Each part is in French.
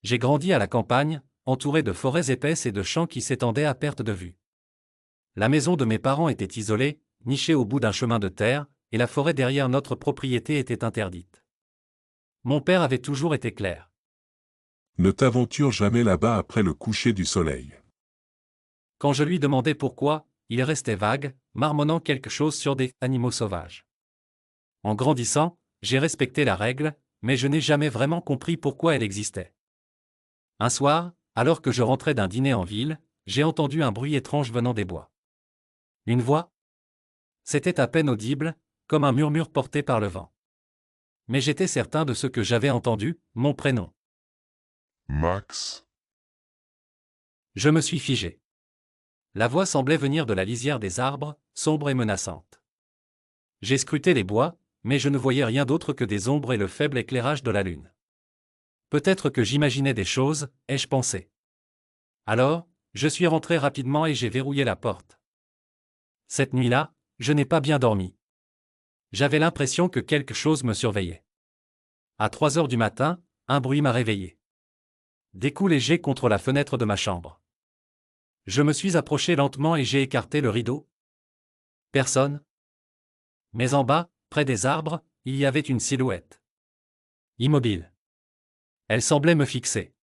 J'ai grandi à la campagne, entouré de forêts épaisses et de champs qui s'étendaient à perte de vue. La maison de mes parents était isolée, nichée au bout d'un chemin de terre, et la forêt derrière notre propriété était interdite. Mon père avait toujours été clair. Ne t'aventure jamais là-bas après le coucher du soleil. Quand je lui demandais pourquoi, il restait vague, marmonnant quelque chose sur des animaux sauvages. En grandissant, j'ai respecté la règle, mais je n'ai jamais vraiment compris pourquoi elle existait. Un soir, alors que je rentrais d'un dîner en ville, j'ai entendu un bruit étrange venant des bois. Une voix? C'était à peine audible, comme un murmure porté par le vent. Mais j'étais certain de ce que j'avais entendu, mon prénom. Max, Je me suis figé. La voix semblait venir de la lisière des arbres, sombre et menaçante. J'ai scruté les bois, mais je ne voyais rien d'autre que des ombres et le faible éclairage de la lune. Peut-être que j'imaginais des choses, ai-je pensé. Alors, je suis rentré rapidement et j'ai verrouillé la porte. Cette nuit-là, je n'ai pas bien dormi. J'avais l'impression que quelque chose me surveillait. À 3 heures du matin, un bruit m'a réveillé. Des coups légers contre la fenêtre de ma chambre. Je me suis approché lentement et j'ai écarté le rideau. Personne. Mais en bas, près des arbres, il y avait une silhouette. Immobile. Elle semblait me fixer.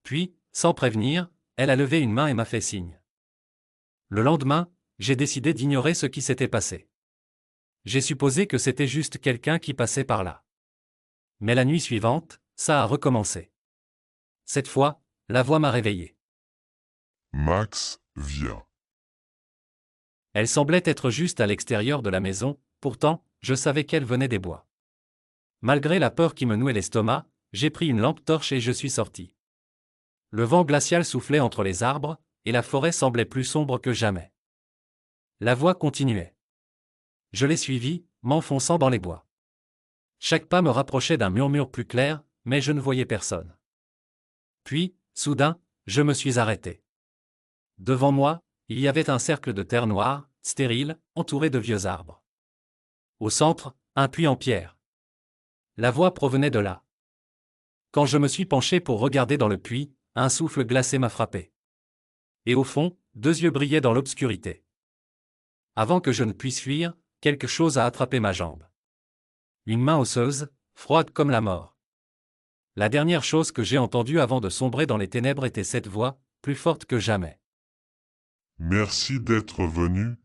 Puis, sans prévenir, elle a levé une main et m'a fait signe. Le lendemain, j'ai décidé d'ignorer ce qui s'était passé. J'ai supposé que c'était juste quelqu'un qui passait par là. Mais la nuit suivante, ça a recommencé. Cette fois, la voix m'a réveillé. Max, viens. Elle semblait être juste à l'extérieur de la maison, pourtant, je savais qu'elle venait des bois. Malgré la peur qui me nouait l'estomac, j'ai pris une lampe torche et je suis sorti. Le vent glacial soufflait entre les arbres, et la forêt semblait plus sombre que jamais. La voix continuait. Je l'ai suivie, m'enfonçant dans les bois. Chaque pas me rapprochait d'un murmure plus clair, mais je ne voyais personne. Puis, soudain, je me suis arrêté. Devant moi, il y avait un cercle de terre noire, stérile, entouré de vieux arbres. Au centre, un puits en pierre. La voix provenait de là. Quand je me suis penché pour regarder dans le puits, un souffle glacé m'a frappé. Et au fond, 2 yeux brillaient dans l'obscurité. Avant que je ne puisse fuir, quelque chose a attrapé ma jambe. Une main osseuse, froide comme la mort. La dernière chose que j'ai entendue avant de sombrer dans les ténèbres était cette voix, plus forte que jamais. Merci d'être venu,